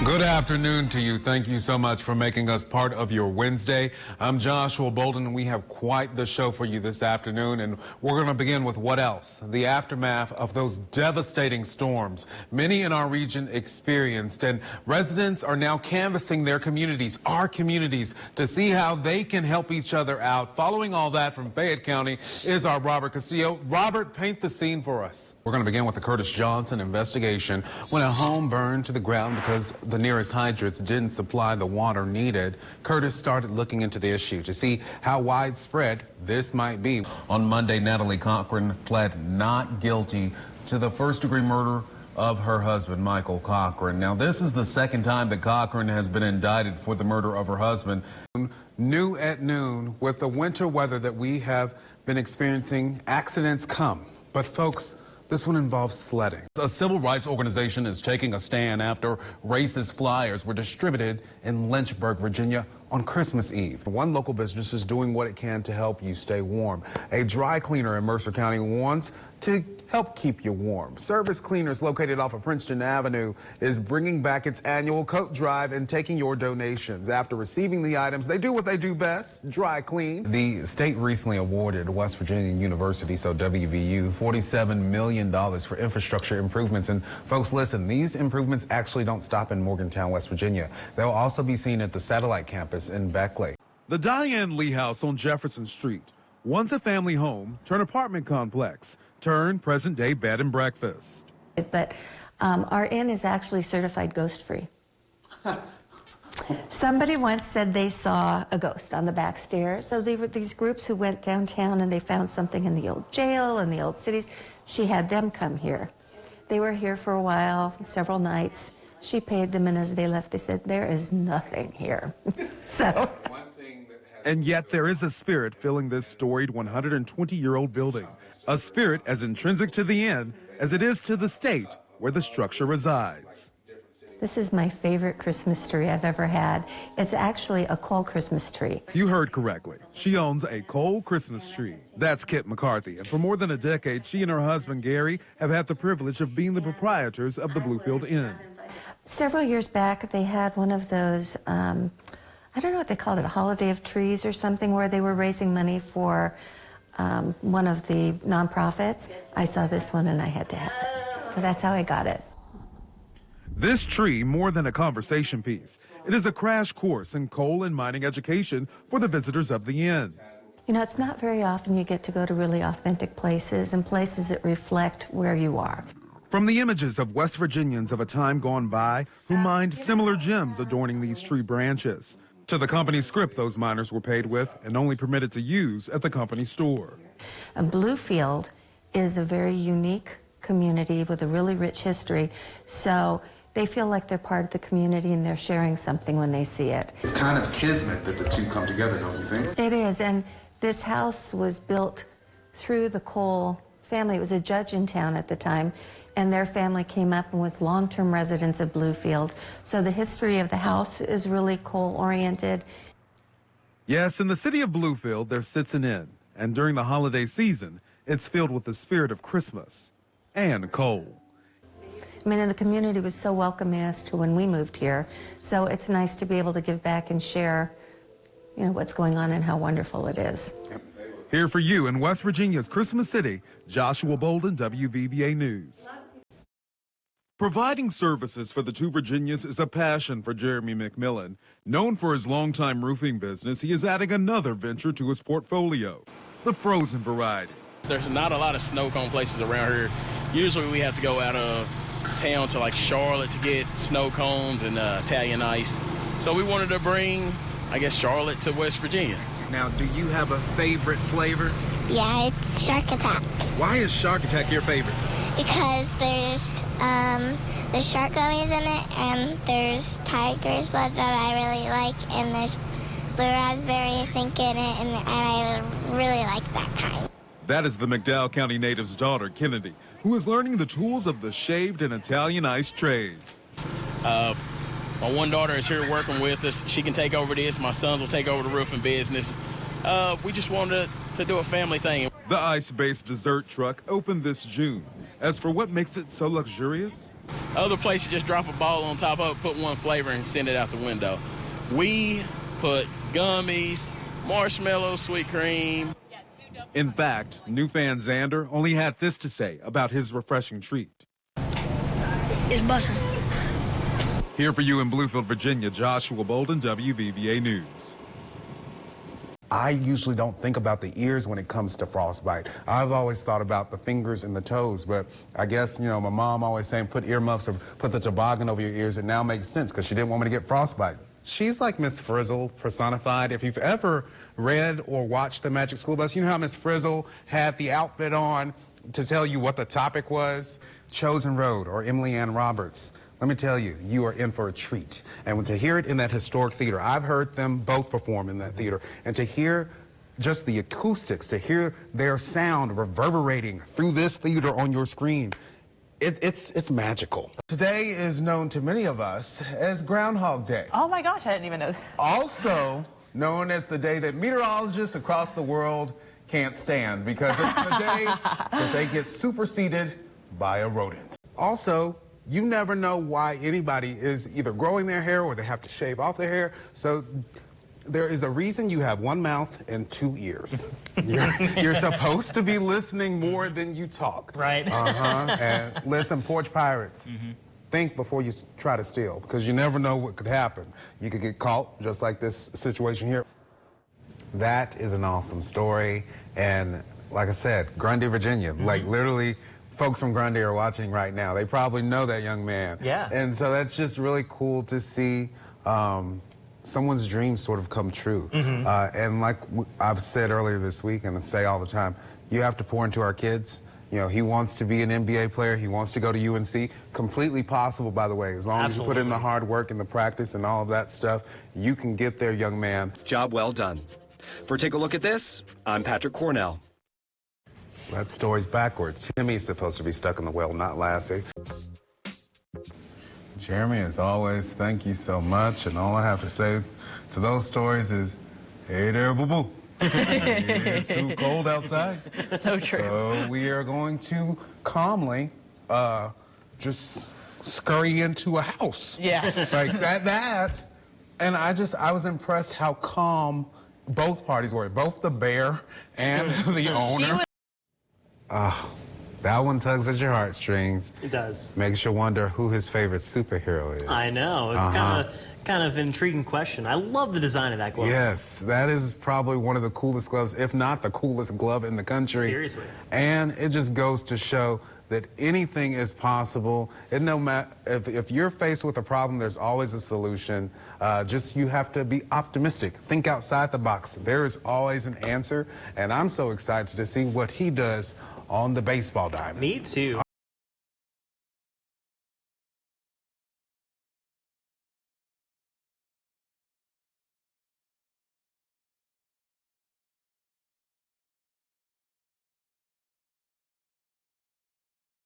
Good afternoon to you. Thank you so much for making us part of your Wednesday. I'm Joshua Bolden, and we have quite the show for you this afternoon. And we're going to begin with what else? The aftermath of those devastating storms many in our region experienced. And residents are now canvassing their communities, our communities, to see how they can help each other out. Following all that from Fayette County is our Robert Castillo. Robert, paint the scene for us. We're going to begin with the Curtis Johnson investigation when a home burned to the ground because the nearest hydrants didn't supply the water needed. Curtis started looking into the issue to see how widespread this might be. On Monday, Natalie Cochran pled not guilty to the first-degree murder of her husband, Michael Cochran. Now, this is the second time that Cochran has been indicted for the murder of her husband. New at noon, with the winter weather that we have been experiencing, accidents come. But folks, this one involves sledding. A civil rights organization is taking a stand after racist flyers were distributed in Lynchburg, Virginia on Christmas Eve. One local business is doing what it can to help you stay warm. A dry cleaner in Mercer County wants to help keep you warm. Service Cleaners, located off of Princeton Avenue, is bringing back its annual coat drive and taking your donations. After receiving the items, they do what they do best, dry clean. The state recently awarded West Virginia University, so WVU, $47 million for infrastructure improvements. And folks, listen, these improvements actually don't stop in Morgantown, West Virginia. They'll also be seen at the satellite campus in Beckley. The Diane Lee House on Jefferson Street, once a family home, turned apartment complex, turned present-day bed and breakfast. But our inn is actually certified ghost-free. Somebody once said they saw a ghost on the back stairs. So they were these groups who went downtown and they found something in the old jail and the old cities. She had them come here. They were here for a while, several nights. She paid them, and as they left, they said, there is nothing here. So. And yet there is a spirit filling this storied 120-year-old building. A spirit as intrinsic to the inn as it is to the state where the structure resides. This is my favorite Christmas tree I've ever had. It's actually a Cole Christmas tree. You heard correctly. She owns a Cole Christmas tree. That's Kit McCarthy, and for more than a decade, she and her husband, Gary, have had the privilege of being the proprietors of the Bluefield Inn. Several years back, they had one of those, I don't know what they called it, a holiday of trees or something, where they were raising money for one of the nonprofits. I saw this one and I had to have it. So that's how I got it. This tree, more than a conversation piece, it is a crash course in coal and mining education for the visitors of the inn. You know, it's not very often you get to go to really authentic places and places that reflect where you are. From the images of West Virginians of a time gone by who mined similar gems adorning these tree branches, to the company script those miners were paid with and only permitted to use at the company store. Bluefield is a very unique community with a really rich history, so they feel like they're part of the community and they're sharing something when they see it. It's kind of kismet that the two come together, don't you think? It is, and this house was built through the Cole family. It was a judge in town at the time, and their family came up and was long-term residents of Bluefield. So the history of the house is really Cole-oriented. Yes, in the city of Bluefield, there sits an inn, and during the holiday season, it's filled with the spirit of Christmas and coal. I mean, and the community was so welcoming as to when we moved here. So it's nice to be able to give back and share, you know, what's going on and how wonderful it is. Here for you in West Virginia's Christmas City, Joshua Bolden, WVVA News. Providing services for the two Virginias is a passion for Jeremy McMillan. Known for his longtime roofing business, he is adding another venture to his portfolio, the frozen variety. There's not a lot of snow cone places around here. Usually we have to go out of town to like Charlotte to get snow cones and Italian ice. So we wanted to bring, I guess, Charlotte to West Virginia. Now, do you have a favorite flavor? Yeah, it's Shark Attack. Why is Shark Attack your favorite? Because there's shark gummies in it, and there's tiger's blood that I really like, and there's blue raspberry, I think, in it, and I really like that kind. That is the McDowell County native's daughter, Kennedy, who is learning the tools of the shaved and Italian ice trade. My one daughter is here working with us. She can take over this. My sons will take over the roofing business. We just wanted to do a family thing. The ice-based dessert truck opened this June As for what makes it so luxurious, Other places just drop a ball on top of it, put one flavor, and send it out the window. We put gummies, marshmallows, sweet cream. in fact, new fan Xander only had this to say about his refreshing treat. It's bussin'. Here for you in Bluefield, Virginia, Joshua Bolden, WVVA News. I usually don't think about the ears when it comes to frostbite. I've always thought about the fingers and the toes, but I guess, you know, my mom always saying put earmuffs or put the toboggan over your ears. It now makes sense because she didn't want me to get frostbite. She's like Miss Frizzle personified. If you've ever read or watched The Magic School Bus, you know how Miss Frizzle had the outfit on to tell you what the topic was? Chosen Road or Emily Ann Roberts. Let me tell you, you are in for a treat. And to hear it in that historic theater, I've heard them both perform in that theater, and to hear just the acoustics, to hear their sound reverberating through this theater on your screen, it's magical. Today is known to many of us as Groundhog Day. Oh my gosh, I didn't even know that. Also known as the day that meteorologists across the world can't stand because it's the day that they get superseded by a rodent. Also, you never know why anybody is either growing their hair or they have to shave off their hair. So there is a reason you have one mouth and two ears. You're supposed to be listening more than you talk. Right. And listen, Porch Pirates, think before you try to steal because you never know what could happen. You could get caught just like this situation here. That is an awesome story. And like I said, Grundy, Virginia, like literally folks from Grundy are watching right now. They probably know that young man. Yeah. And so that's just really cool to see someone's dreams sort of come true. And like I've said earlier this week and I say all the time, you have to pour into our kids. You know, he wants to be an NBA player. He wants to go to UNC. Completely possible, by the way. As long as you put in the hard work and the practice and all of that stuff, you can get there, young man. Job well done. For Take a Look at This, I'm Patrick Cornell. That story's backwards. Timmy's supposed to be stuck in the well, not Lassie. Jeremy, as always, thank you so much. And all I have to say to those stories is, hey there, boo-boo. It's too cold outside. So true. So we are going to calmly just scurry into a house. Yeah. Like that. And I was impressed how calm both parties were, both the bear and the owner. That one tugs at your heartstrings. It does. Makes you wonder who his favorite superhero is. I know. It's kind of an intriguing question. I love the design of that glove. Yes, that is probably one of the coolest gloves, if not the coolest glove in the country. Seriously. And it just goes to show that anything is possible. And no matter if you're faced with a problem, there's always a solution. Just you have to be optimistic. Think outside the box. There is always an answer. And I'm so excited to see what he does on the baseball diamond. Me too.